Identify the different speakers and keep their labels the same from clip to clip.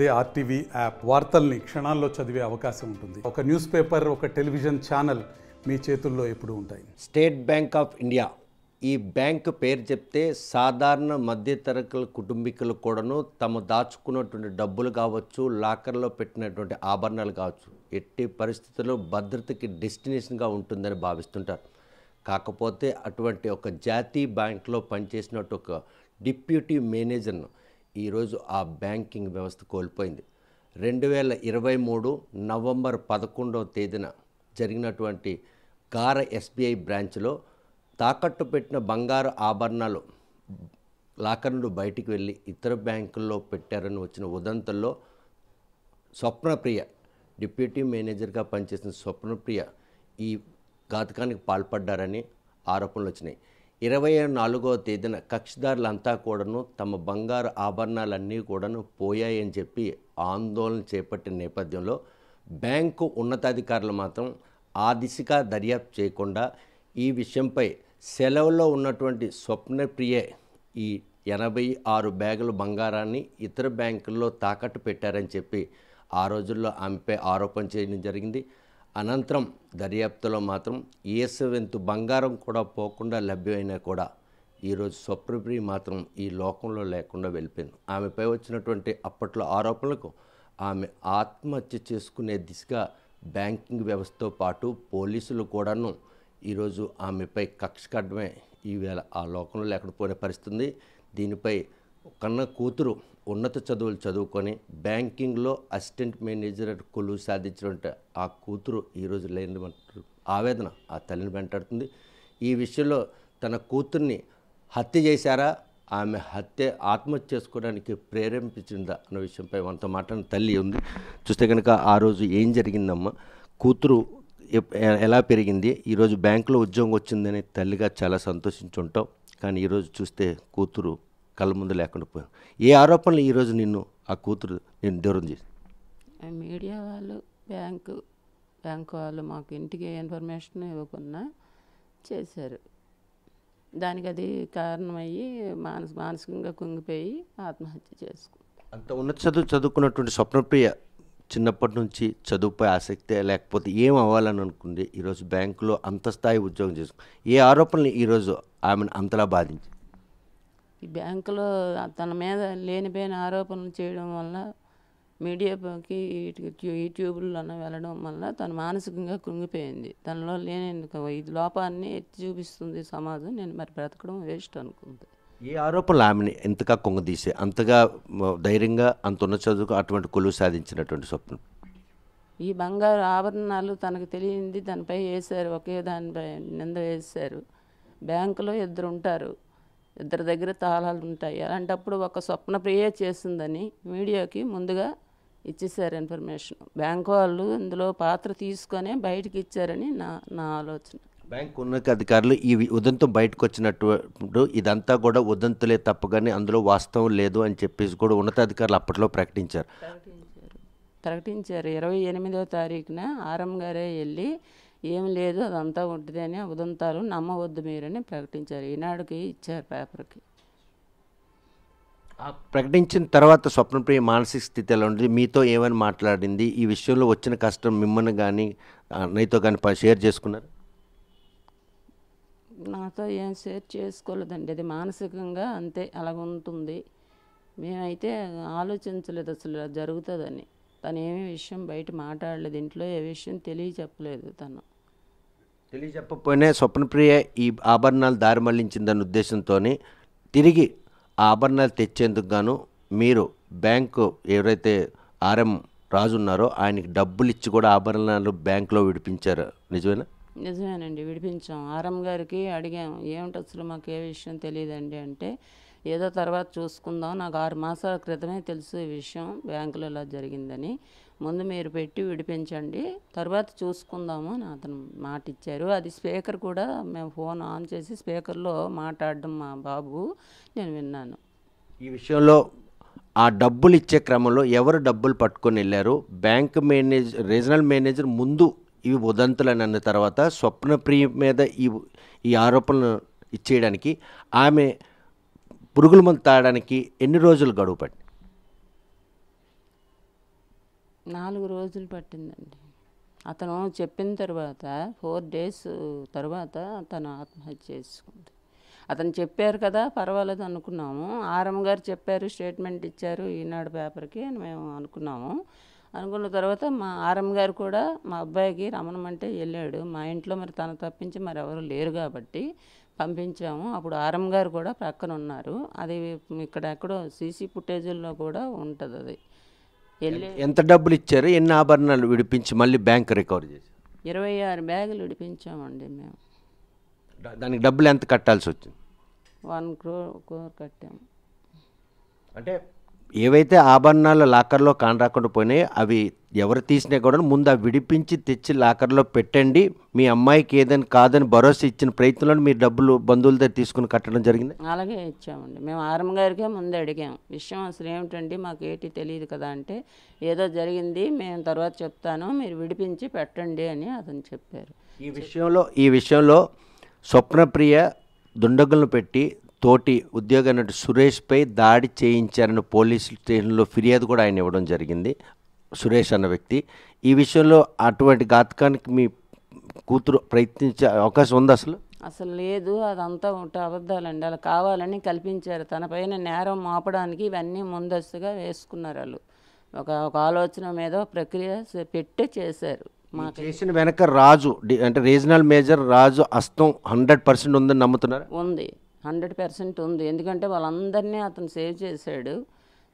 Speaker 1: అదే RTV app వార్తల్ని క్షణాల్లో చదివే అవకాశం ఉంటుంది. ఒక న్యూస్ పేపర్, ఒక టెలివిజన్ ఛానల్ మీ చేతుల్లో ఎప్పుడూ ఉంటాయి.
Speaker 2: స్టేట్ బ్యాంక్ ఆఫ్ ఇండియా ఈ బ్యాంక్ పేరు చెప్తే సాధారణ మధ్యతరగతి కుటుంబీకులు కూడాను తమ దాచుకున్నటువంటి డబ్బులు కావచ్చు, లాకర్లో పెట్టినటువంటి ఆభరణాలు కావచ్చు, ఎట్టి పరిస్థితుల్లో భద్రతకి డెస్టినేషన్గా ఉంటుందని భావిస్తుంటారు. కాకపోతే అటువంటి ఒక జాతీయ బ్యాంక్లో పనిచేసినట్టు ఒక డిప్యూటీ మేనేజర్ను ఈరోజు ఆ బ్యాంకింగ్ వ్యవస్థ కోల్పోయింది. 2023 నవంబర్ 11వ తేదీన జరిగినటువంటి గార ఎస్బీఐ బ్రాంచ్లో తాకట్టు పెట్టిన బంగారు ఆభరణాలు లాకర్ నుండి బయటికి వెళ్ళి ఇతర బ్యాంకుల్లో పెట్టారని వచ్చిన ఉదంతంలో స్వప్నప్రియ, డిప్యూటీ మేనేజర్గా పనిచేసిన స్వప్నప్రియ ఈ ఘాతకానికి పాల్పడ్డారని ఆరోపణలు వచ్చినాయి. 24వ తేదీన కక్షిదారులంతా కూడాను తమ బంగారు ఆభరణాలన్నీ కూడాను పోయాయని చెప్పి ఆందోళన చేపట్టిన నేపథ్యంలో బ్యాంకు ఉన్నతాధికారులు మాత్రం ఆ దిశగా దర్యాప్తు చేయకుండా ఈ విషయంపై సెలవులో ఉన్నటువంటి స్వప్నప్రియే ఈ 86 బ్యాగుల బంగారాన్ని ఇతర బ్యాంకుల్లో తాకట్టు పెట్టారని చెప్పి ఆ రోజుల్లో ఆమెపై ఆరోపణ చేయడం జరిగింది. అనంతరం దర్యాప్తులో మాత్రం ఏసవెంతు బంగారం కూడా పోకుండా లభ్యమైనా కూడా ఈరోజు స్వప్నప్రియ మాత్రం ఈ లోకంలో లేకుండా వెళ్ళిపోయింది. ఆమెపై వచ్చినటువంటి అప్పట్లో ఆరోపణలకు ఆమె ఆత్మహత్య చేసుకునే దిశగా బ్యాంకింగ్ వ్యవస్థతో పాటు పోలీసులు కూడాను ఈరోజు ఆమెపై కక్ష కట్టడమే ఈవేళ ఆ లోకంలో లేకుండా పోయిన పరిస్థితుంది. దీనిపై కన్న కూతురు ఉన్నత చదువులు చదువుకొని బ్యాంకింగ్లో అసిస్టెంట్ మేనేజర్ కొలువు సాధించినట్టు ఆ కూతురు ఈరోజు లేనిమంటారు ఆవేదన ఆ తల్లిని వెంటాడుతుంది. ఈ విషయంలో తన కూతుర్ని హత్య చేశారా, ఆమె ఆత్మహత్య చేసుకోవడానికి ప్రేరేపించిందా అన్న విషయంపై మనతో మాట్లాడిన తల్లి ఉంది. చూస్తే కనుక ఆ రోజు ఏం జరిగిందమ్మా, కూతురు ఎలా పెరిగింది, ఈరోజు బ్యాంకులో ఉద్యోగం వచ్చిందని తల్లిగా చాలా సంతోషించుంటాం. కానీ ఈరోజు చూస్తే కూతురు కళ్ళ ముందు లేకుండా పోయాను. ఏ ఆరోపణలు ఈరోజు ఆ కూతురు నేను దూరం చేసి?
Speaker 3: మీడియా వాళ్ళు, బ్యాంకు వాళ్ళు మాకు ఇంటికి ఇన్ఫర్మేషన్ ఇవ్వకుండా చేశారు. దానికి అది కారణమయ్యి మానసికంగా కుంగిపోయి ఆత్మహత్య చేసుకుంది.
Speaker 2: అంత ఉన్నత చదువుకున్నటువంటి స్వప్నప్రియ చిన్నప్పటి నుంచి చదువుపై ఆసక్తే లేకపోతే ఏం అవ్వాలని అనుకుంది, ఈరోజు బ్యాంకులో అంత స్థాయి ఉద్యోగం చేసుకుంది. ఏ ఆరోపణలు ఈరోజు ఆమెను అంతలా బాధించి?
Speaker 3: ఈ బ్యాంకులో తన మీద లేనిపోయిన ఆరోపణలు చేయడం వల్ల మీడియాకి యూట్యూబ్లో వెళ్ళడం వల్ల తను మానసికంగా కృంగిపోయింది. తనలో లేని ఇది లోపాన్ని ఎత్తి చూపిస్తుంది సమాజం. నేను మరి బ్రతకడం వేస్ట్ అనుకుంది.
Speaker 2: ఏ ఆరోపణలు ఆమెని ఎంతగా కొంగదీసే అంతగా ధైర్యంగా అంత ఉన్న చదువుకు అటువంటి కొలువు సాధించినటువంటి స్వప్నం?
Speaker 3: ఈ బంగారు ఆభరణాలు తనకు తెలియంది దానిపై వేశారు, ఒకే దానిపై నింద వేశారు. బ్యాంకులో ఇద్దరు ఉంటారు, ఇద్దరి దగ్గర తాళాలు ఉంటాయి. అలాంటప్పుడు ఒక స్వప్నప్రియ చేసిందని మీడియాకి ముందుగా ఇచ్చేసారు ఇన్ఫర్మేషన్. బ్యాంకు వాళ్ళు ఇందులో పాత్ర తీసుకొని బయటకు ఇచ్చారని నా ఆలోచన.
Speaker 2: బ్యాంకు ఉన్నతాధికారులు ఈ ఉదంతం బయటకు వచ్చినట్టు ఇదంతా కూడా ఉదంతులే తప్పగానే అందులో వాస్తవం లేదు అని చెప్పేసి కూడా ఉన్నతాధికారులు అప్పట్లో ప్రకటించారు.
Speaker 3: 28వ తారీఖున ఆర్ఎం గారే వెళ్ళి ఏం లేదు అదంతా ఉంటుందని ఉదంతాలు నమ్మవద్దు మీరని ప్రకటించారు. ఈనాడుకి ఇచ్చారు పేపర్కి.
Speaker 2: ప్రకటించిన తర్వాత స్వప్నప్రియ మానసిక స్థితి ఎలా ఉంది, మీతో ఏమని మాట్లాడింది, ఈ విషయంలో వచ్చిన కష్టం మిమ్మల్ని కానీ నీతో కానీ షేర్ చేసుకున్నారు?
Speaker 3: నాతో ఏం షేర్ చేసుకోలేదండి. అది మానసికంగా అంతే అలాగుంటుంది. మేమైతే ఆలోచించలేదు అసలు జరుగుతుందని. తను ఏమీ విషయం బయట మాట్లాడలేదు, ఇంట్లో ఏ విషయం తెలియచెప్పలేదు. తను
Speaker 2: తెలియచెప్పకపోయినా స్వప్నప్రియ ఈ ఆభరణాలు దారి మళ్లించిందన్న ఉద్దేశంతో తిరిగి ఆ ఆభరణాలు తెచ్చేందుకు గాను మీరు బ్యాంకు ఎవరైతే ఆర్ఎం రాజు ఉన్నారో ఆయనకి డబ్బులు ఇచ్చి కూడా ఆభరణాలు బ్యాంకులో విడిపించారు, నిజమేనా?
Speaker 3: నిజమేనండి, విడిపించాం. ఆర్ఎం గారికి అడిగాం, ఏమిటి అసలు మాకు ఏ విషయం తెలియదండి అంటే, ఏదో తర్వాత చూసుకుందాం, నాకు 6 మాసాల క్రితమే తెలుసు ఈ విషయం బ్యాంకులో ఇలా జరిగిందని, ముందు మీరు పెట్టి విడిపించండి తర్వాత చూసుకుందాము అని అతను మాట ఇచ్చారు. అది స్పీకర్ కూడా మేము ఫోన్ ఆన్ చేసి స్పీకర్లో మాట్లాడడం మా బాబు నేను విన్నాను.
Speaker 2: ఈ విషయంలో ఆ డబ్బులు ఇచ్చే క్రమంలో ఎవరు డబ్బులు పట్టుకొని వెళ్ళారు? బ్యాంక్ మేనేజర్, రీజనల్ మేనేజర్ ముందు ఇవి ఉదంతులని అన్న తర్వాత స్వప్నప్రియ మీద ఈ ఆరోపణలు ఇచ్చేయడానికి ఆమె పురుగుల మందు తాగడానికి ఎన్ని రోజులు గడువు పట్టి?
Speaker 3: 4 రోజులు పట్టిందండి. అతను చెప్పిన తర్వాత 4 డేస్ తర్వాత తను ఆత్మహత్య చేసుకుంది. అతను చెప్పారు కదా, పర్వాలేదు అనుకున్నాము. ఆర్ఎం గారు చెప్పారు, స్టేట్మెంట్ ఇచ్చారు ఈనాడు పేపర్కి అని మేము అనుకున్నాము. అనుకున్న తర్వాత మా ఆర్ఎం గారు కూడా మా అబ్బాయికి రమణమంటే వెళ్ళాడు. మా ఇంట్లో మరి తను తప్పించి మరి ఎవరు లేరు కాబట్టి పంపించాము. అప్పుడు ఆర్ఎం గారు కూడా ప్రక్కన ఉన్నారు. అది ఇక్కడ ఎక్కడో సీసీ ఫుటేజీల్లో కూడా ఉంటుంది. అది వెళ్ళి
Speaker 2: ఎంత డబ్బులు ఇచ్చారు, ఎన్ని ఆభరణాలు విడిపించి మళ్ళీ బ్యాంక్ రికవర్ చేశారు?
Speaker 3: 26 బ్యాగులు విడిపించామండి మేము.
Speaker 2: దానికి డబ్బులు ఎంత కట్టాల్సి వచ్చింది?
Speaker 3: 1 crore కట్టాము.
Speaker 2: అంటే ఏవైతే ఆభరణాలు లాకర్లో కానరాకుండా పోయినాయి అవి ఎవరు తీసినా కూడా ముందు అవి విడిపించి తెచ్చి లాకర్లో పెట్టండి, మీ అమ్మాయికి ఏదైనా కాదని భరోసా ఇచ్చిన ప్రయత్నంలో మీరు డబ్బులు బంధువుల దగ్గర తీసుకుని కట్టడం జరిగింది.
Speaker 3: అలాగే ఇచ్చామండి. మేము ఆర్ఎం గారికే ముందు అడిగాం, విషయం అసలు ఏమిటండి మాకు ఏటి తెలియదు కదా అంటే, ఏదో జరిగింది మేము తర్వాత చెప్తాను, మీరు విడిపించి పెట్టండి అని అతను చెప్పారు.
Speaker 2: ఈ విషయంలో స్వప్నప్రియ దుండగులను పెట్టి తోటి ఉద్యోగి నటుడు సురేష్పై దాడి చేయించారని పోలీసు స్టేషన్లో ఫిర్యాదు కూడా ఆయన ఇవ్వడం జరిగింది, సురేష్ అన్న వ్యక్తి. ఈ విషయంలో అటువంటి ఘాతకానికి మీ కూతురు ప్రయత్నించే అవకాశం ఉంది?
Speaker 3: అసలు లేదు, అదంతా అబద్ధాలండి. అలా కావాలని కల్పించారు. తన పైన నేరం మోపడానికి ఇవన్నీ ముందస్తుగా వేసుకున్నారు. వాళ్ళు ఒక ఆలోచన మీద ప్రక్రియ పెట్టే చేశారు.
Speaker 2: మాకు చేసిన వెనక రాజు అంటే రీజనల్ మేజర్ రాజు హస్తం 100% ఉందని నమ్ముతున్నారు?
Speaker 3: ఉంది, 100% ఉంది. ఎందుకంటే వాళ్ళందరినీ అతను సేవ్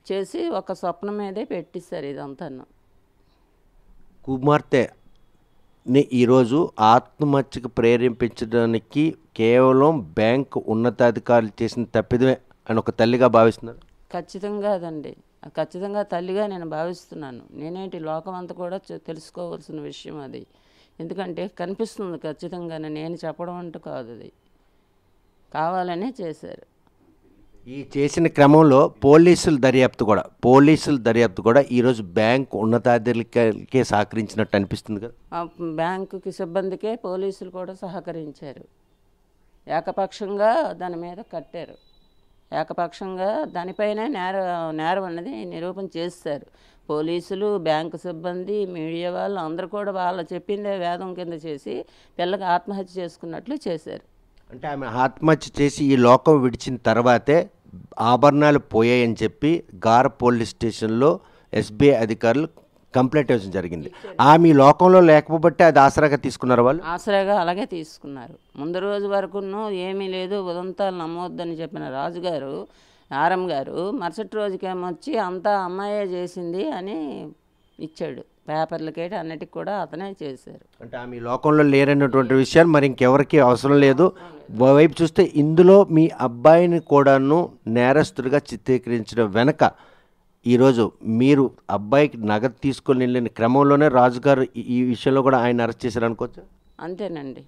Speaker 3: చేసి ఒక స్వప్నం మీదే పెట్టిస్తారు ఇదంతా.
Speaker 2: కుమార్తెని ఈరోజు ఆత్మహత్యకు ప్రేరేపించడానికి కేవలం బ్యాంక్ ఉన్నతాధికారులు చేసిన తప్పిదమే అని ఒక తల్లిగా భావిస్తున్నారు?
Speaker 3: ఖచ్చితంగా అదండి, ఖచ్చితంగా తల్లిగా నేను భావిస్తున్నాను. నేనేంటి లోకం అంతా కూడా తెలుసుకోవాల్సిన విషయం అది. ఎందుకంటే కనిపిస్తుంది ఖచ్చితంగా, నేను చెప్పడం అంటూ కాదు, అది కావాలనే చేశారు.
Speaker 2: ఈ చేసిన క్రమంలో పోలీసుల దర్యాప్తు కూడా ఈరోజు బ్యాంక్ ఉన్నతాధికారులకే సహకరించినట్టు అనిపిస్తుంది కదా?
Speaker 3: బ్యాంకుకి సిబ్బందికే పోలీసులు కూడా సహకరించారు. ఏకపక్షంగా దాని మీద కట్టారు. ఏకపక్షంగా దానిపైనే నేరం అన్నది నిరూపణ చేస్తారు. పోలీసులు, బ్యాంకు సిబ్బంది, మీడియా వాళ్ళు అందరూ కూడా వాళ్ళు చెప్పిందే వేదం కింద చేసి పిల్లకి ఆత్మహత్య చేసుకున్నట్లు చేశారు.
Speaker 2: అంటే ఆమె ఆత్మహత్య చేసి ఈ లోకం విడిచిన తర్వాతే ఆభరణాలు పోయాయని చెప్పి గార్ పోలీస్ స్టేషన్లో ఎస్బీఐ అధికారులు కంప్లైంట్ ఇవ్వడం జరిగింది. ఆమె లోకంలో లేకపోబట్టే అది ఆసరాగా తీసుకున్నారు. వాళ్ళు ఆసరాగా
Speaker 3: అలాగే తీసుకున్నారు. ముందు రోజు వరకు ఏమీ లేదు, ఉదంతాలు నమ్మవద్దని చెప్పిన రాజుగారు, ఆర్ఎం గారు మరుసటి రోజుకేమొచ్చి అంతా అమ్మాయే చేసింది అని ఇచ్చాడు. పేపర్లకేటి అన్నిటికి కూడా అతనే చేశారు.
Speaker 2: అంటే ఆమె లోకంలో లేరన్నటువంటి విషయాలు మరి ఇంకెవరికి అవసరం లేదు. వైపు చూస్తే ఇందులో మీ అబ్బాయిని కూడాను నేరస్తుడిగా చిత్రీకరించడం వెనక ఈరోజు మీరు అబ్బాయికి నగదు తీసుకొని వెళ్ళిన క్రమంలోనే రాజుగారు ఈ విషయంలో కూడా ఆయన అరెస్ట్ చేశారు అనుకోవచ్చు?
Speaker 3: అంతేనండి.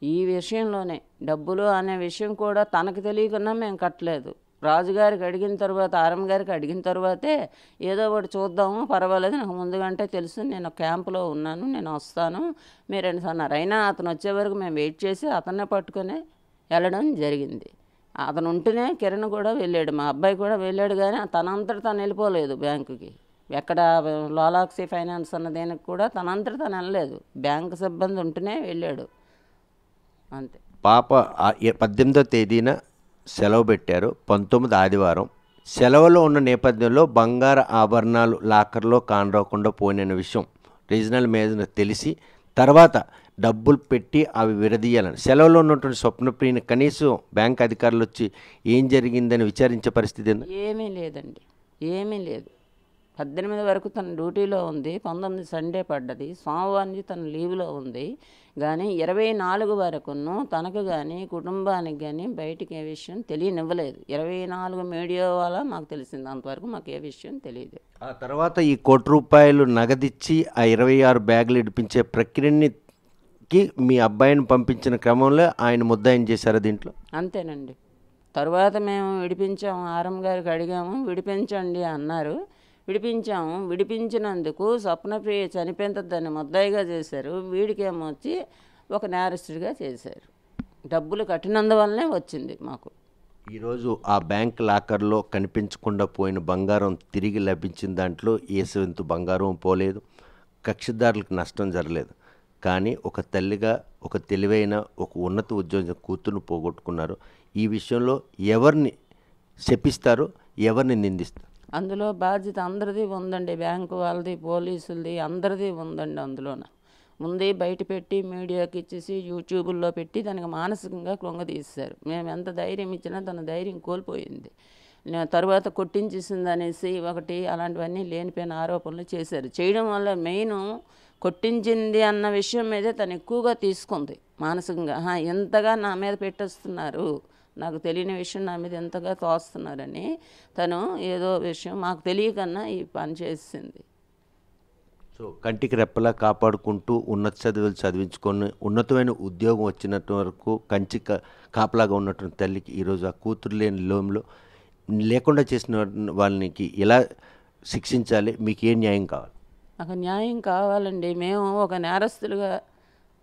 Speaker 3: ఈ విషయంలోనే డబ్బులు అనే విషయం కూడా తనకు తెలియకుండా మేము కట్టలేదు. రాజుగారికి అడిగిన తర్వాత, ఆర్ఎం గారికి అడిగిన తర్వాతే ఏదో ఒకటి చూద్దాము, పర్వాలేదు, నాకు ముందుగంటే తెలుసు, నేను క్యాంపులో ఉన్నాను, నేను వస్తాను మీరు అన్నారు. అయినా అతను వచ్చే వరకు మేము వెయిట్ చేసి అతన్నే పట్టుకొని వెళ్ళడం జరిగింది. అతను ఉంటేనే కిరణ్ కూడా వెళ్ళాడు, మా అబ్బాయి కూడా వెళ్ళాడు. కానీ తనంతట తను వెళ్ళిపోలేదు బ్యాంకుకి. ఎక్కడ లోలాక్సీ ఫైనాన్స్ అన్న దేనికి కూడా తనంతట తను వెళ్ళలేదు. బ్యాంకు సిబ్బంది ఉంటేనే వెళ్ళాడు అంతే.
Speaker 2: పాప 18వ తేదీన సెలవు పెట్టారు, 19 ఆదివారం. సెలవులో ఉన్న నేపథ్యంలో బంగారు ఆభరణాలు లాకర్లో కానరాకుండా పోయిన విషయం రీజనల్ మేనేజర్ తెలిసి తర్వాత డబ్బులు పెట్టి అవి విడదీయాలని సెలవులో ఉన్నటువంటి స్వప్నప్రియని కనీసం బ్యాంక్ అధికారులు వచ్చి ఏం జరిగిందని విచారించే పరిస్థితి
Speaker 3: ఏమీ లేదండి, ఏమీ లేదు. 18 వరకు తన డ్యూటీలో ఉంది, 19 సండే పడ్డది, సోమవారం తన లీవ్లో ఉంది. కానీ 24 వరకును తనకు కానీ కుటుంబానికి కానీ బయటికి ఏ విషయం తెలియనివ్వలేదు. 24 మీడియా వల్ల మాకు తెలిసింది, అంతవరకు మాకు ఏ విషయం తెలియదు.
Speaker 2: ఆ తర్వాత ఈ ₹1 నగదిచ్చి ఆ 26 బ్యాగులు ఇడిపించే ప్రక్రియకి మీ అబ్బాయిని పంపించిన క్రమంలో ఆయన ముద్దాయిని చేశారు దీంట్లో?
Speaker 3: అంతేనండి. తర్వాత మేము విడిపించాము, ఆర్ఎం గారికి అడిగాము, విడిపించండి అన్నారు. విడిపించాము. విడిపించినందుకు స్వప్నప్రియ చనిపోయిన దాన్ని ముద్దాయిగా చేశారు. వీడికేమో వచ్చి ఒక నేరస్తుడిగా చేశారు. డబ్బులు కట్టినందువల్లనే వచ్చింది మాకు.
Speaker 2: ఈరోజు ఆ బ్యాంక్ లాకర్లో కనిపించకుండా పోయిన బంగారం తిరిగి లభించిన దాంట్లో ఏసవంతు బంగారం పోలేదు, కక్షిదారులకు నష్టం జరగలేదు. కానీ ఒక తల్లిగా ఒక తెలివైన ఒక ఉన్నత ఉద్యోగం కూతురును పోగొట్టుకున్నారు. ఈ విషయంలో ఎవరిని శపిస్తారు, ఎవరిని నిందిస్తారు?
Speaker 3: అందులో బాధ్యత అందరిది ఉందండి, బ్యాంకు వాళ్ళది, పోలీసులది, అందరిది ఉందండి. అందులోన ముందే బయట పెట్టి మీడియాకి ఇచ్చేసి యూట్యూబుల్లో పెట్టి దానికి మానసికంగా కృంగదీశారు. మేము ఎంత ధైర్యం ఇచ్చినా తన ధైర్యం కోల్పోయింది. తర్వాత కొట్టించేసింది అనేసి ఒకటి అలాంటివన్నీ లేనిపోయిన ఆరోపణలు చేశారు. చేయడం వల్ల మెయిన్ కొట్టించింది అన్న విషయం మీదే తను ఎక్కువగా తీసుకుంది మానసికంగా. ఎంతగా నా మీద పెట్టేస్తున్నారు, నాకు తెలియని విషయం నా మీద ఎంతగా తోస్తున్నారని తను ఏదో విషయం మాకు తెలియకన్నా ఈ పని చేసింది.
Speaker 2: సో కంటికి రెప్పలా కాపాడుకుంటూ ఉన్నత చదువులు చదివించుకొని ఉన్నతమైన ఉద్యోగం వచ్చినట్టు వరకు కంచి కాపలాగా ఉన్నటువంటి తల్లికి ఈరోజు ఆ కూతురు లేని లోంలో లేకుండా చేసిన వాళ్ళకి ఎలా శిక్షించాలి, మీకు ఏ న్యాయం కావాలి?
Speaker 3: నాకు న్యాయం కావాలండి. మేము ఒక నేరస్తులుగా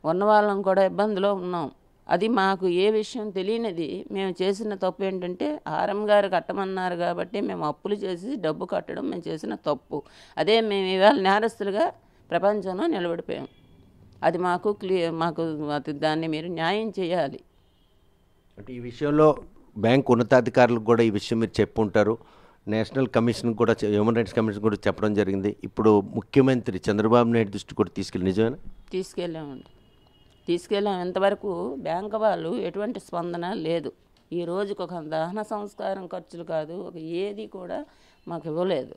Speaker 3: ఉన్న వాళ్ళం కూడా ఇబ్బందిలో ఉన్నాం. అది మాకు ఏ విషయం తెలియనిది. మేము చేసిన తప్పు ఏంటంటే ఆర్ఎం గారు కట్టమన్నారు కాబట్టి మేము అప్పులు చేసి డబ్బు కట్టడం మేము చేసిన తప్పు. అదే మేము ఇవాళ నేరస్తులుగా ప్రపంచంలో నిలబడిపోయాం. అది మాకు మాకు దాన్ని మీరు న్యాయం చేయాలి.
Speaker 2: అంటే ఈ విషయంలో బ్యాంక్ ఉన్నతాధికారులకు కూడా ఈ విషయం మీరు చెప్పుంటారు, నేషనల్ కమిషన్ కూడా హ్యూమన్ రైట్స్ కమిషన్ కూడా చెప్పడం జరిగింది. ఇప్పుడు ముఖ్యమంత్రి చంద్రబాబు నాయుడు దృష్టి కూడా నిజమేనా?
Speaker 3: తీసుకెళ్ళాం. ఇంతవరకు బ్యాంకు వాళ్ళు ఎటువంటి స్పందన లేదు. ఈ రోజుకి ఒక దహన సంస్కారం ఖర్చులు కాదు, ఒక ఏది కూడా మాకు ఇవ్వలేదు.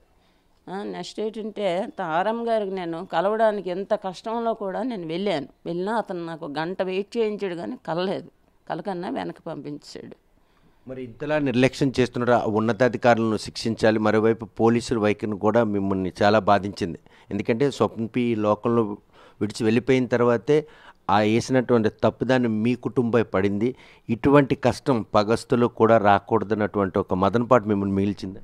Speaker 3: నెక్స్ట్ ఏంటంటే ఆర్ఎం గారికి నేను కలవడానికి ఎంత కష్టంలో కూడా నేను వెళ్ళినా అతను నాకు గంట వెయిట్ చేయించాడు కానీ కలకన్నా వెనక్కి పంపించాడు.
Speaker 2: మరి ఇంతలా నిర్లక్ష్యం చేస్తున్నారు, ఆ ఉన్నతాధికారులను శిక్షించాలి. మరోవైపు పోలీసుల వైఖరిని కూడా మిమ్మల్ని చాలా బాధించింది. ఎందుకంటే స్వప్నపి ఈ లోకంలో విడిచి వెళ్ళిపోయిన తర్వాతే ఆ వేసినటువంటి తప్పుదాన్ని మీ కుటుంబం పడింది. ఇటువంటి కష్టం పగస్తులు కూడా రాకూడదన్నటువంటి ఒక మదనపాటు మిమ్మల్ని మిగిల్చింది.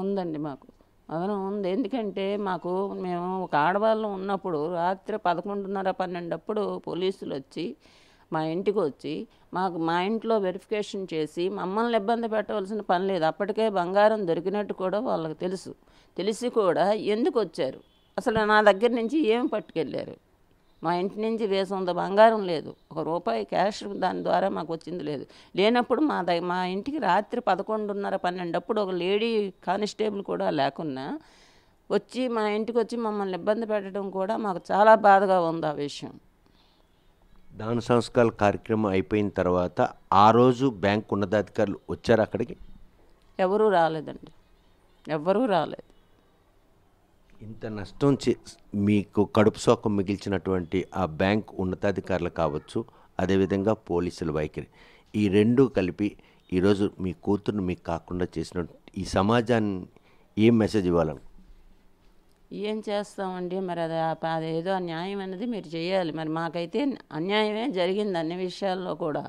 Speaker 3: ఉందండి, మాకు అదనం ఉంది. ఎందుకంటే మేము ఒక ఆడవాళ్ళం ఉన్నప్పుడు రాత్రి 11:30, 12 పోలీసులు వచ్చి మా ఇంటికి వచ్చి మా ఇంట్లో వెరిఫికేషన్ చేసి మమ్మల్ని ఇబ్బంది పెట్టవలసిన పని లేదు. అప్పటికే బంగారం దొరికినట్టు కూడా వాళ్ళకి తెలిసి కూడా ఎందుకు వచ్చారు? అసలు నా దగ్గర నుంచి ఏమి పట్టుకెళ్ళారు? మా ఇంటి నుంచి వేసంత బంగారం లేదు, ₹1 క్యాష్ దాని ద్వారా మాకు వచ్చింది లేదు. లేనప్పుడు మా ఇంటికి రాత్రి 11:30, 12 ఒక లేడీ కానిస్టేబుల్ కూడా లేకున్నా వచ్చి మా ఇంటికి వచ్చి మమ్మల్ని ఇబ్బంది పెట్టడం కూడా మాకు చాలా బాధగా ఉంది ఆ విషయం.
Speaker 2: దాన సంస్కార కార్యక్రమం అయిపోయిన తర్వాత ఆ రోజు బ్యాంక్ ఉన్నతాధికారులు వచ్చారు అక్కడికి?
Speaker 3: ఎవరూ రాలేదండి, ఎవ్వరూ రాలేదు.
Speaker 2: ఇంత నష్టం మీకు కడుపు సోకం మిగిల్చినటువంటి ఆ బ్యాంక్ ఉన్నతాధికారులు కావచ్చు, అదేవిధంగా పోలీసుల వైఖరి, ఈ రెండు కలిపి ఈరోజు మీ కూతురుని మీకు కాకుండా చేసిన ఈ సమాజాన్ని ఏం మెసేజ్ ఇవ్వాలని?
Speaker 3: ఏం చేస్తామండి, మరి అదేదో న్యాయం అనేది మీరు చేయాలి. మరి మాకైతే అన్యాయమే జరిగింది అన్ని విషయాల్లో కూడా.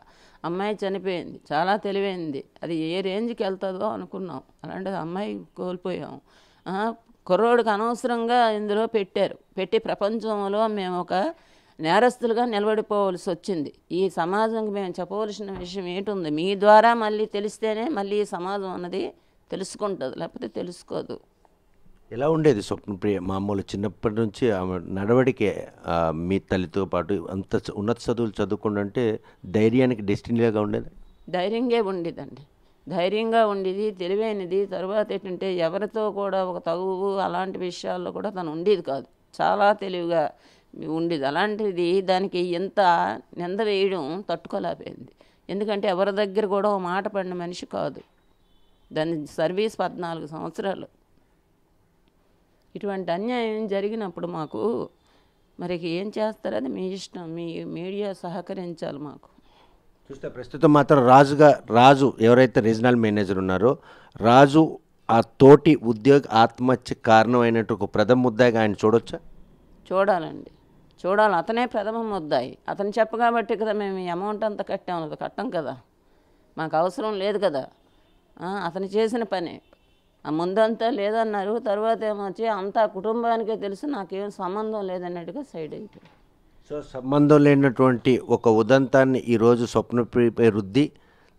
Speaker 3: అమ్మాయి చనిపోయింది, చాలా తెలివైంది, అది ఏ రేంజ్కి వెళ్తుందో అనుకున్నాం, అలాంటిది అమ్మాయి కోల్పోయాం. కుర్రోడికి అనవసరంగా ఇందులో పెట్టి ప్రపంచంలో మేము ఒక నేరస్తులుగా నిలబడిపోవలసి వచ్చింది. ఈ సమాజంకి మేము చెప్పవలసిన విషయం ఏంటుంది? మీ ద్వారా మళ్ళీ తెలిస్తేనే మళ్ళీ ఈ సమాజం అన్నది తెలుసుకుంటుంది, లేకపోతే తెలుసుకోదు.
Speaker 2: ఎలా ఉండేది స్వప్నప్రియ మామూలు చిన్నప్పటి నుంచి ఆమె నడవడికే? మీ తల్లితో పాటు అంత ఉన్నత చదువులు చదువుకుంటే ధైర్యానికి డెస్టినీగా ఉండేది?
Speaker 3: ధైర్యంగా ఉండేది, తెలివైనది. తర్వాత ఏంటంటే ఎవరితో కూడా ఒక తగువు అలాంటి విషయాల్లో కూడా తను ఉండేది కాదు, చాలా తెలివిగా ఉండేది. అలాంటిది దానికి ఎంత నింద వేయడం తట్టుకోలేకపోయింది. ఎందుకంటే ఎవరి దగ్గర కూడా ఒక మాట పడిన మనిషి కాదు. దాని సర్వీస్ 14 సంవత్సరాలు. ఇటువంటి అన్యాయం జరిగినప్పుడు మాకు మరి ఏం చేస్తారో అది మీ ఇష్టం, మీ మీడియా సహకరించాలి మాకు.
Speaker 2: చూస్తే ప్రస్తుతం మాత్రం రాజు ఎవరైతే రీజనల్ మేనేజర్ ఉన్నారో రాజు ఆ తోటి ఉద్యోగ ఆత్మహత్య కారణమైనట్టు ఒక ప్రథమ ముద్దాయిగా ఆయన చూడొచ్చా?
Speaker 3: చూడాలి. అతనే ప్రథమ ముద్దాయి. అతను చెప్పగాబట్టి కదా మేము ఈ అమౌంట్ అంతా కట్టం కదా, మాకు అవసరం లేదు కదా. అతను చేసిన పనే. ముందంతా లేదన్నారు, తర్వాత ఏమొచ్చి అంతా కుటుంబానికే తెలుసు, నాకేం సంబంధం లేదన్నట్టుగా సైడ్ అయిపోయింది.
Speaker 2: సో సంబంధం లేనటువంటి ఒక ఉదంతాన్ని ఈరోజు స్వప్నప్రియపై రుద్ది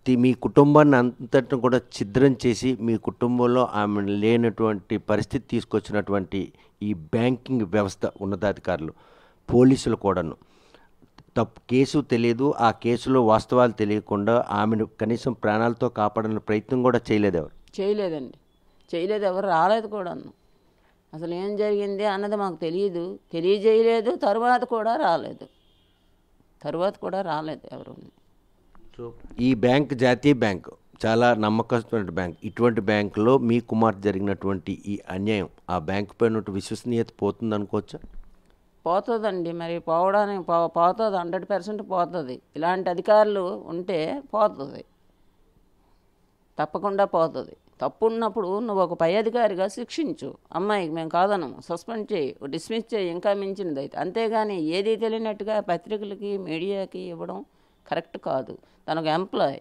Speaker 2: మీ కుటుంబాన్ని అంతటిని కూడా ఛిద్రం చేసి మీ కుటుంబంలో ఆమె లేనటువంటి పరిస్థితి తీసుకొచ్చినటువంటి ఈ బ్యాంకింగ్ వ్యవస్థ ఉన్నతాధికారులు, పోలీసులు కూడాను కేసు తెలియదు, ఆ కేసులో వాస్తవాలు తెలియకుండా ఆమెను కనీసం ప్రాణాలతో కాపాడని ప్రయత్నం కూడా చేయలేదు ఎవరు?
Speaker 3: చేయలేదండి, చేయలేదు, ఎవరు రాలేదు కూడాను. అసలు ఏం జరిగింది అన్నది మాకు తెలియజేయలేదు. తర్వాత కూడా రాలేదు ఎవరు.
Speaker 2: సో ఈ బ్యాంక్ జాతీయ బ్యాంక్ చాలా నమ్మకమైన బ్యాంక్. ఇటువంటి బ్యాంకులో మీ కుమార్తె జరిగినటువంటి ఈ అన్యాయం ఆ బ్యాంకు పైన విశ్వసనీయత పోతుంది అనుకోవచ్చా?
Speaker 3: పోతుందండి, మరి పోవడానికి పోతుంది, 100% పోతుంది. ఇలాంటి అధికారులు ఉంటే పోతుంది, తప్పకుండా పోతుంది. తప్పు ఉన్నప్పుడు నువ్వు ఒక పై అధికారిగా శిక్షించు. అమ్మాయికి మేము కాదనము, సస్పెండ్ చేయి, డిస్మిస్ చేయి, ఇంకా మించినది అయితే. అంతేగాని ఏది తెలియనట్టుగా పత్రికలకి మీడియాకి ఇవ్వడం కరెక్ట్ కాదు. తనకు ఎంప్లాయ్,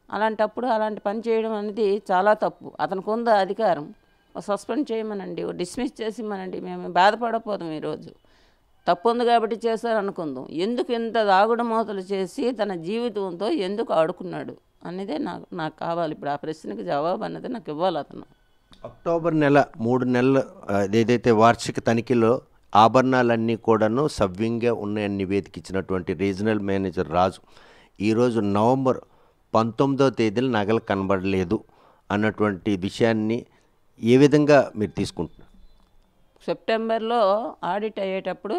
Speaker 3: అలాంటప్పుడు అలాంటి పని చేయడం అనేది చాలా తప్పు. అతనికి ఉందా అధికారం? సస్పెండ్ చేయమనండి, డిస్మిస్ చేసిమనండి, మేము బాధపడకపోతాం. ఈరోజు తప్పు ఉంది కాబట్టి చేశారు అనుకుందాం. ఎందుకు ఇంత దాగుడు మూతలు చేసి తన జీవితంతో ఎందుకు ఆడుకున్నాడు అనేదే నాకు కావాలి. ఇప్పుడు ఆ ప్రశ్నకి జవాబు అనేది నాకు ఇవ్వాలి అతను.
Speaker 2: అక్టోబర్ నెల 3 నెలలు ఏదైతే వార్షిక తనిఖీలో ఆభరణాలన్నీ కూడాను సవ్యంగా ఉన్నాయని నివేదిక ఇచ్చినటువంటి రీజనల్ మేనేజర్ రాజు ఈరోజు నవంబర్ 19వ తేదీన నగలు కనబడలేదు అన్నటువంటి విషయాన్ని ఏ విధంగా మీరు తీసుకుంటున్నారు?
Speaker 3: సెప్టెంబర్లో ఆడిట్ అయ్యేటప్పుడు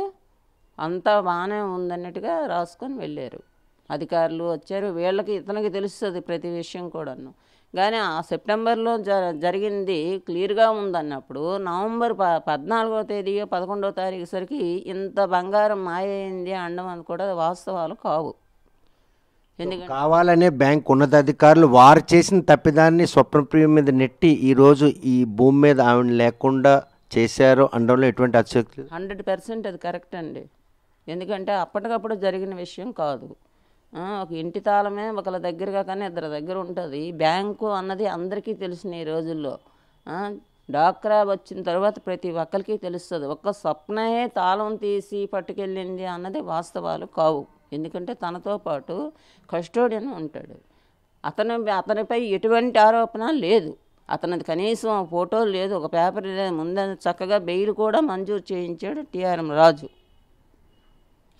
Speaker 3: అంతా బాగానే ఉందన్నట్టుగా రాసుకొని వెళ్ళారు. అధికారులు వచ్చారు, వీళ్ళకి ఇతనికి తెలుస్తుంది ప్రతి విషయం కూడాను. కానీ ఆ సెప్టెంబర్లో జరిగింది క్లియర్గా ఉందన్నప్పుడు నవంబర్ 14వ తేదీ 11వ తారీఖు సరికి ఇంత బంగారం మాయైంది అనడం అది కూడా వాస్తవాలు కావు. ఎందుకంటే
Speaker 2: కావాలనే బ్యాంక్ ఉన్నతాధికారులు వారు చేసిన తప్పిదాన్ని స్వప్నప్రియ మీద నెట్టి ఈరోజు ఈ భూమి మీద ఆవిడ లేకుండా చేశారు అనడంలో ఎటువంటి అతిశక్తి?
Speaker 3: 100% అది కరెక్ట్ అండి. ఎందుకంటే అప్పటికప్పుడు జరిగిన విషయం కాదు. ఒక ఇంటి తాళమే ఒకళ్ళ దగ్గరగా కానీ ఇద్దరి దగ్గర ఉంటుంది. బ్యాంకు అన్నది అందరికీ తెలిసిన ఈ రోజుల్లో. డాక్రా వచ్చిన తర్వాత ప్రతి ఒక్కరికి తెలుస్తుంది. ఒక్క స్వప్నయే తాళం తీసి పట్టుకెళ్ళింది అన్నది వాస్తవాలు కావు. ఎందుకంటే తనతో పాటు కస్టోడియన్ ఉంటాడు. అతనిపై ఎటువంటి ఆరోపణ లేదు. అతనిది కనీసం ఫోటో లేదు, ఒక పేపర్ లేదు. ముందు చక్కగా బెయిల్ కూడా మంజూరు చేయించాడు టిఆర్ఎం రాజు.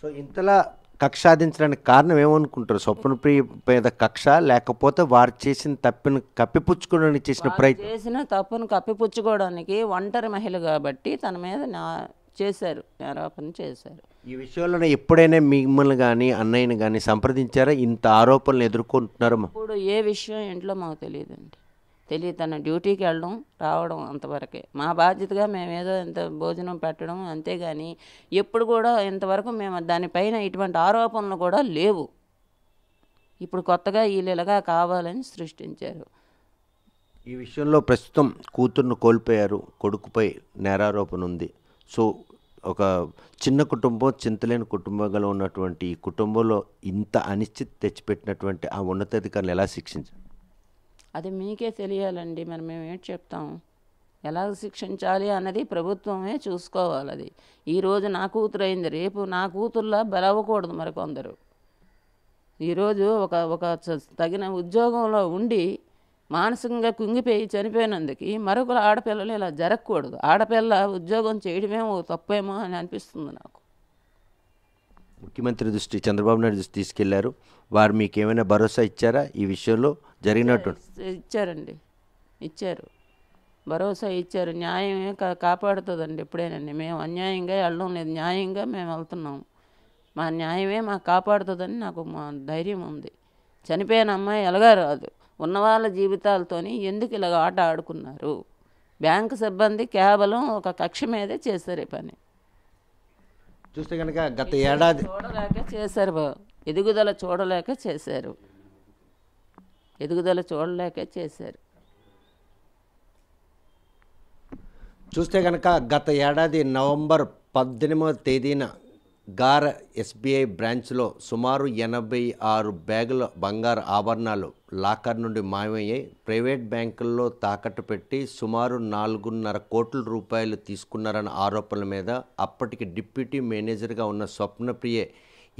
Speaker 2: సో ఇంతలా కక్ష సాధించడానికి కారణం ఏమనుకుంటారు? స్వప్నప్రియ మీద కక్ష, లేకపోతే వారు చేసిన తప్పును కప్పిపుచ్చుకోవడానికి చేసిన ప్రయత్నం?
Speaker 3: చేసిన తప్పును కప్పిపుచ్చుకోవడానికి ఒంటరి మహిళ కాబట్టి తన మీద ఆరోపణ చేశారు.
Speaker 2: ఈ విషయంలో ఎప్పుడైనా మిమ్మల్ని కానీ అన్నయ్యని కానీ సంప్రదించారా? ఇంత ఆరోపణలు ఎదుర్కొంటున్నారు?
Speaker 3: ఇప్పుడు ఏ విషయం ఇంట్లో మాకు తెలియదండి. తన డ్యూటీకి వెళ్ళడం రావడం అంతవరకే మా బాధ్యతగా మేమేదో ఇంత భోజనం పెట్టడం, అంతేగాని ఎప్పుడు కూడా ఇంతవరకు మేము దానిపైన ఇటువంటి ఆరోపణలు కూడా లేవు. ఇప్పుడు కొత్తగా వీళ్ళగా కావాలని సృష్టించారు.
Speaker 2: ఈ విషయంలో ప్రస్తుతం కూతుర్ను కోల్పోయారు, కొడుకుపై నేరారోపణ ఉంది. సో ఒక చిన్న కుటుంబం, చింతలేని కుటుంబంగా ఉన్నటువంటి ఈ కుటుంబంలో ఇంత అనిశ్చితి తెచ్చిపెట్టినటువంటి ఆ ఉన్నతాధికారులు ఎలా శిక్షించారు?
Speaker 3: అది మీకే తెలియాలండి. మరి మేము ఏంటి చెప్తాం? ఎలా శిక్షించాలి అన్నది ప్రభుత్వమే చూసుకోవాలి. అది ఈరోజు నా కూతురు అయింది, రేపు నా కూతుర్లా బలవ్వకూడదు మరి కొందరు. ఈరోజు ఒక తగిన ఉద్యోగంలో ఉండి మానసికంగా కుంగిపోయి చనిపోయినందుకు మరొక ఆడపిల్లలు ఇలా జరగకూడదు. ఆడపిల్ల ఉద్యోగం చేయడమేమో తప్పేమో అని అనిపిస్తుంది నాకు.
Speaker 2: ముఖ్యమంత్రి దృష్టి చంద్రబాబు నాయుడు దృష్టి తీసుకెళ్లారు. వారు మీకు ఏమైనా భరోసా ఇచ్చారా ఈ విషయంలో జరిగినట్టు?
Speaker 3: ఇచ్చారండి, ఇచ్చారు, భరోసా ఇచ్చారు. న్యాయమే కాపాడుతుందండి ఎప్పుడేనండి. మేము అన్యాయంగా వెళ్ళడం లేదు, న్యాయంగా మేము వెళ్తున్నాం. మా న్యాయమే మాకు కాపాడుతుందని నాకు మా ధైర్యం ఉంది. చనిపోయిన అమ్మాయి ఎలాగా రాదు. ఉన్న వాళ్ళ జీవితాలతోని ఎందుకు ఇలాగ ఆట ఆడుకున్నారు? బ్యాంకు సిబ్బంది కేవలం ఒక కక్ష మీదే చేశారు ఈ పని.
Speaker 2: చూస్తే కనుక గత ఏడాది
Speaker 3: చూడలేక చేశారు, ఎదుగుదల చూడలేక చేశారు, ఎదుగుదల చూడలేక చేశారు.
Speaker 2: చూస్తే కనుక గత ఏడాది నవంబర్ 18వ తేదీన గార ఎస్బీఐ బ్రాంచ్లో సుమారు 86 బ్యాగుల బంగారు ఆభరణాలు లాకర్ నుండి మాయమయ్యాయి. ప్రైవేట్ బ్యాంకుల్లో తాకట్టు పెట్టి సుమారు 4.5 కోట్ల రూపాయలు తీసుకున్నారన్న ఆరోపణల మీద అప్పటికి డిప్యూటీ మేనేజర్గా ఉన్న స్వప్నప్రియ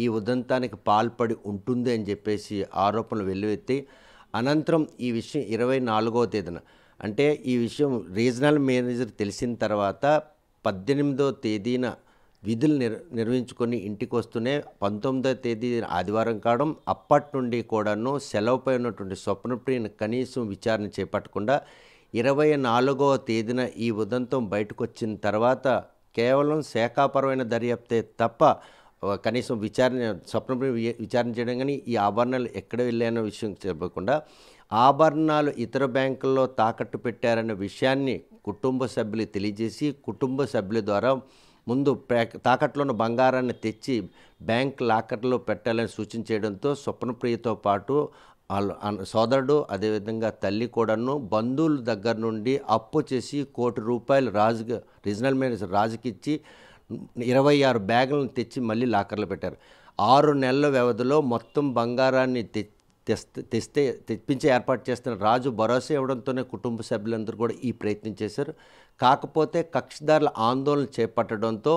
Speaker 2: ఈ ఉదంతానికి పాల్పడి ఉంటుంది అని చెప్పేసి ఆరోపణలు వెల్లువెత్తి అనంతరం ఈ విషయం 24వ తేదీన అంటే ఈ విషయం రీజనల్ మేనేజర్ తెలిసిన తర్వాత 18వ తేదీన విధులు నిర్వహించుకొని ఇంటికి వస్తూనే 19వ తేదీ ఆదివారం కావడం అప్పటి నుండి కూడాను సెలవుపై ఉన్నటువంటి స్వప్నప్రియను కనీసం విచారణ చేపట్టకుండా 24వ తేదీన ఈ ఉదంతం బయటకు వచ్చిన తర్వాత కేవలం శాఖాపరమైన దర్యాప్తే తప్ప కనీసం స్వప్నప్రియ విచారణ చేయడం కానీ ఈ ఆభరణాలు ఎక్కడ వెళ్ళాయన్న విషయం చెప్పకుండా ఆభరణాలు ఇతర బ్యాంకుల్లో తాకట్టు పెట్టారన్న విషయాన్ని కుటుంబ సభ్యులకు తెలియజేసి కుటుంబ సభ్యుల ద్వారా ముందు తాకట్లో ఉన్న బంగారాన్ని తెచ్చి బ్యాంక్ లాకర్లో పెట్టాలని సూచించడంతో స్వప్నప్రియతో పాటు సోదరుడు అదేవిధంగా తల్లి కూడాను బంధువుల దగ్గర నుండి అప్పు చేసి ₹1 కోటి రీజనల్ మేనేజర్ రాజుకి ఇచ్చి 26 బ్యాగులను తెచ్చి మళ్ళీ లాకర్లో పెట్టారు. 6 నెలల వ్యవధిలో మొత్తం బంగారాన్ని తెప్పించే ఏర్పాటు చేస్తున్న రాజు భరోసా ఇవ్వడంతోనే కుటుంబ సభ్యులందరూ కూడా ఈ ప్రయత్నం చేశారు. కాకపోతే కక్షిదారుల ఆందోళన చేపట్టడంతో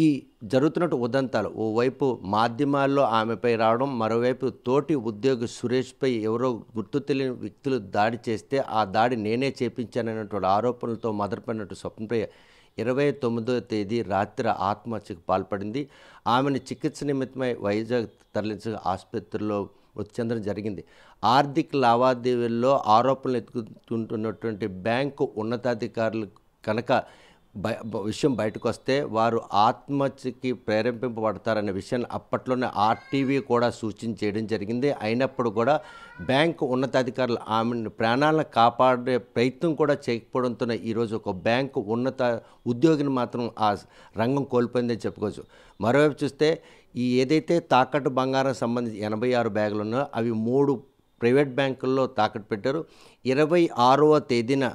Speaker 2: ఈ జరుగుతున్నట్టు ఉదంతాలు ఓవైపు మాధ్యమాల్లో ఆమెపై రావడం, మరోవైపు తోటి ఉద్యోగి సురేష్పై ఎవరో గుర్తు తెలియని వ్యక్తులు దాడి చేస్తే ఆ దాడి నేనే చేపించానన్నటువంటి ఆరోపణలతో మొదలుపడినట్టు స్వప్నప్రియ 29వ తేదీ రాత్రి ఆత్మహత్యకు పాల్పడింది. ఆమెను చికిత్స నిమిత్తమై వైజాగ్ తరలించి ఆసుపత్రిలో మృతి చెందడం జరిగింది. ఆర్థిక లావాదేవీల్లో ఆరోపణలు ఎత్తుకుంటున్నటువంటి బ్యాంకు ఉన్నతాధికారులు కనుక విషయం బయటకు వస్తే వారు ఆత్మహత్యకి ప్రేరేపింపబడతారనే విషయాన్ని అప్పట్లోనే ఆర్టీవీ కూడా సూచించేయడం జరిగింది. అయినప్పుడు కూడా బ్యాంకు ఉన్నతాధికారులు ఆమెను ప్రాణాలను కాపాడే ప్రయత్నం కూడా చేయకపోవడంతోనే ఈరోజు ఒక బ్యాంకు ఉన్నత ఉద్యోగిని మాత్రం ఆ రంగం కోల్పోయిందని చెప్పుకోవచ్చు. మరోవైపు చూస్తే ఈ ఏదైతే తాకట్టు బంగారం సంబంధించి 86 బ్యాగులు ఉన్నాయో అవి 3 ప్రైవేట్ బ్యాంకుల్లో తాకట్టు పెట్టారు. 26వ తేదీన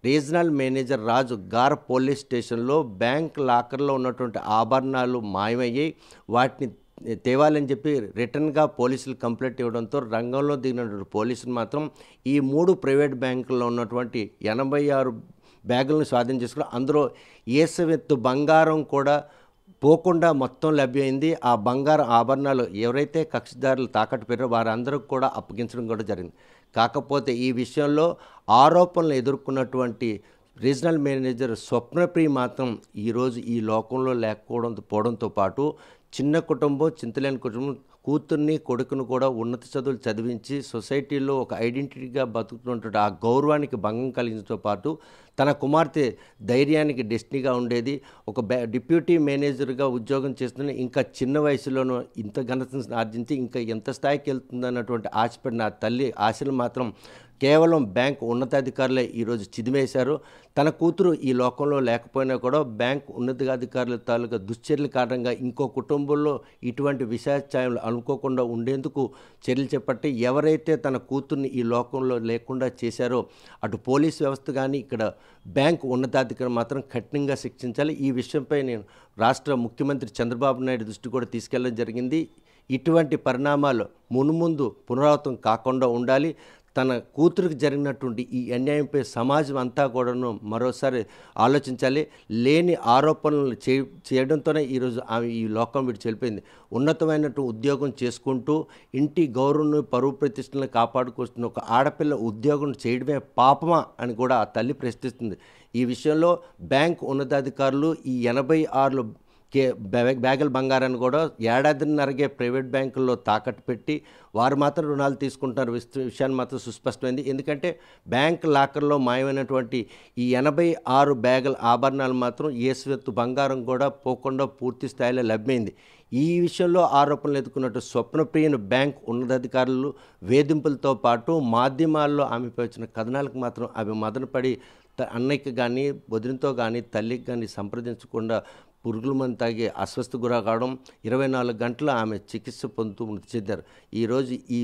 Speaker 2: రీజనల్ మేనేజర్ రాజు గార్ పోలీస్ స్టేషన్లో బ్యాంక్ లాకర్లో ఉన్నటువంటి ఆభరణాలు మాయమయ్యాయి, వాటిని తేవాలని చెప్పి రిటర్న్గా పోలీసులు కంప్లైంట్ ఇవ్వడంతో రంగంలో దిగినటువంటి పోలీసులు మాత్రం ఈ 3 ప్రైవేట్ బ్యాంకుల్లో ఉన్నటువంటి 86 బ్యాగులను స్వాధీనం చేసుకుని అందులో ఏసవెత్తు బంగారం కూడా పోకుండా మొత్తం లభ్యమైంది. ఆ బంగారం ఆభరణాలు ఎవరైతే కక్షిదారులు తాకట్టు పెట్టారో వారందరూ కూడా అప్పగించడం కూడా జరిగింది. కాకపోతే ఈ విషయంలో ఆరోపణలు ఎదుర్కొన్నటువంటి రీజనల్ మేనేజర్ స్వప్నప్రియ మాత్రం ఈరోజు ఈ లోకంలో పోవడంతో పాటు చిన్న కుటుంబం, చింతలేని కుటుంబం, కూతుర్ని కొడుకును కూడా ఉన్నత చదువులు చదివించి సొసైటీలో ఒక ఐడెంటిటీగా బతుకుతున్నటువంటి ఆ గౌరవానికి భంగం కలిగించడంతో పాటు తన కుమార్తె ధైర్యానికి డెస్టినీగా ఉండేది. ఒక డిప్యూటీ మేనేజర్గా ఉద్యోగం చేస్తున్న ఇంకా చిన్న వయసులోనూ ఇంత ఘనతను ఆర్జించి ఇంకా ఎంత స్థాయికి వెళ్తుందన్నటువంటి ఆశపడిన ఆ తల్లి ఆశలు మాత్రం కేవలం బ్యాంకు ఉన్నతాధికారులే ఈరోజు చిదిమేశారు. తన కూతురు ఈ లోకంలో లేకపోయినా కూడా బ్యాంకు ఉన్నతాధికారుల తాలూకా దుశ్చర్యల కారణంగా ఇంకో కుటుంబంలో ఇటువంటి విషాచాయాలు అనుకోకుండా ఉండేందుకు చర్యలు చేపట్టి ఎవరైతే తన కూతుర్ని ఈ లోకంలో లేకుండా చేశారో అటు పోలీస్ వ్యవస్థ కానీ ఇక్కడ బ్యాంకు ఉన్నతాధికారులు మాత్రం కఠినంగా శిక్షించాలి. ఈ విషయంపై నేను రాష్ట్ర ముఖ్యమంత్రి చంద్రబాబు నాయుడు దృష్టి కూడా తీసుకెళ్లడం జరిగింది. ఇటువంటి పరిణామాలు మున్ముందు పునరావృతం కాకుండా ఉండాలి. తన కూతురికి జరిగినటువంటి ఈ అన్యాయంపై సమాజం అంతా కూడాను మరోసారి ఆలోచించాలి. లేని ఆరోపణలు చేయడంతోనే ఈరోజు ఆమె ఈ లోకం విడిచి వెళ్ళిపోయింది. ఉన్నతమైనటువంటి ఉద్యోగం చేసుకుంటూ ఇంటి గౌరవం పరువు ప్రతిష్టలను కాపాడుకొస్తున్న ఒక ఆడపిల్ల ఉద్యోగం చేయడమే పాపమా అని కూడా ఆ తల్లి ప్రశ్నిస్తుంది. ఈ విషయంలో బ్యాంకు ఉన్నతాధికారులు ఈ 86 బ్యాగుల బంగారాన్ని కూడా ఏడాదిన్నరగే ప్రైవేట్ బ్యాంకుల్లో తాకట్టు పెట్టి వారు మాత్రం రుణాలు తీసుకుంటున్నారు విషయాన్ని మాత్రం సుస్పష్టమైంది. ఎందుకంటే బ్యాంక్ లాకర్లో మాయమైనటువంటి ఈ 86 బ్యాగుల ఆభరణాలు మాత్రం ఏసువెత్తు బంగారం కూడా పోకుండా పూర్తి స్థాయిలో లభ్యమైంది. ఈ విషయంలో ఆరోపణలు ఎదుర్కొన్నట్టు స్వప్నప్రియను బ్యాంక్ ఉన్నతాధికారులు వేధింపులతో పాటు మాధ్యమాల్లో ఆమెపై వచ్చిన కథనాలకు మాత్రం ఆమె మదనపడి అన్నయ్యకి కానీ వదినతో కానీ తల్లికి కానీ సంప్రదించకుండా పురుగుల మందు తాగి అస్వస్థ గుర కావడం 24 గంటలు ఆమె చికిత్స పొందుతూ మృతి చెందారు. ఈరోజు ఈ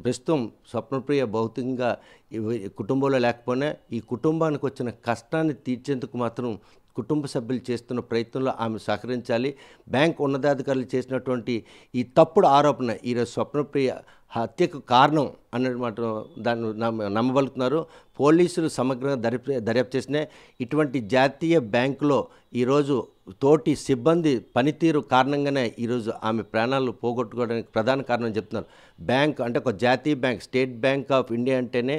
Speaker 2: ప్రస్తుతం స్వప్నప్రియ భౌతికంగా కుటుంబంలో లేకపోయినా ఈ కుటుంబానికి వచ్చిన కష్టాన్ని తీర్చేందుకు మాత్రం కుటుంబ సభ్యులు చేస్తున్న ప్రయత్నంలో ఆమె సహకరించాలి. బ్యాంక్ ఉన్నతాధికారులు చేసినటువంటి ఈ తప్పుడు ఆరోపణ ఈరోజు స్వప్నప్రియ హత్యకు కారణం అన్నమాట దాన్ని నమ్మబలుగుతున్నారు. పోలీసులు సమగ్రంగా దర్యాప్తు చేసిన ఇటువంటి జాతీయ బ్యాంకులో ఈరోజు తోటి సిబ్బంది పనితీరు కారణంగానే ఈరోజు ఆమె ప్రాణాలు పోగొట్టుకోవడానికి ప్రధాన కారణం చెప్తున్నారు. బ్యాంక్ అంటే ఒక జాతీయ bank, state bank of India అంటేనే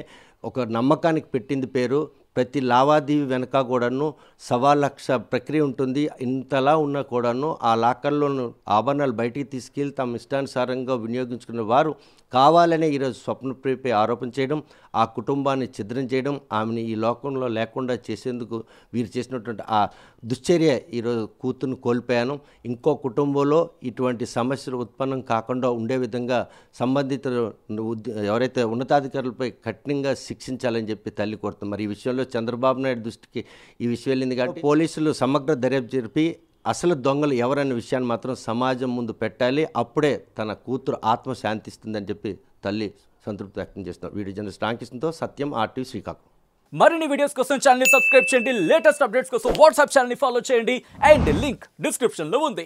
Speaker 2: ఒక నమ్మకానికి పెట్టింది పేరు. ప్రతి లావాదేవీ వెనక కూడాను 1,00,000 ప్రక్రియ ఉంటుంది. ఇంతలా ఉన్నా కూడాను ఆ లాకర్లోను ఆభరణాలు బయటికి తీసుకెళ్ళి తమ ఇష్టానుసారంగా వినియోగించుకున్న వారు కావాలనే ఈరోజు స్వప్నప్రియపై ఆరోపణ చేయడం, ఆ కుటుంబాన్ని ఛిద్రం చేయడం, ఆమెను ఈ లోకంలో లేకుండా చేసేందుకు వీరు చేసినటువంటి ఆ దుశ్చర్య ఈరోజు కూతురుని కోల్పోయాను. ఇంకో కుటుంబంలో ఇటువంటి సమస్యలు ఉత్పన్నం కాకుండా ఉండే విధంగా సంబంధితులు ఎవరైతే ఉన్నతాధికారులపై కఠినంగా శిక్షించాలని చెప్పి తల్లి కోరుతుంది. మరి ఈ విషయంలో చంద్రబాబు నాయుడు దృష్టికి ఈ విషయం వెళ్ళింది కాబట్టి పోలీసులు సమగ్ర దర్యాప్తు జరిపి అసలు దొంగలు ఎవరనే విషయాన్ని మాత్రం సమాజం ముందు పెట్టాలి. అప్పుడే తన కూతురు ఆత్మ శాంతిస్తుందని చెప్పి తల్లి సంతృప్తి వ్యక్తం చేస్తున్నారు. వీడియో జర్నలిస్ట్ రామకృష్ణతో సత్యం, RTV శ్రీకాకుళం.
Speaker 4: మరిన్ని వీడియోస్ కోసం ఛానల్ ని సబ్స్క్రైబ్ చేయండి. లేటెస్ట్ అప్డేట్స్ కోసం వాట్సాప్ ఛానల్ ని ఫాలో చేయండి. అండ్ లింక్ డిస్క్రిప్షన్ లో ఉంది.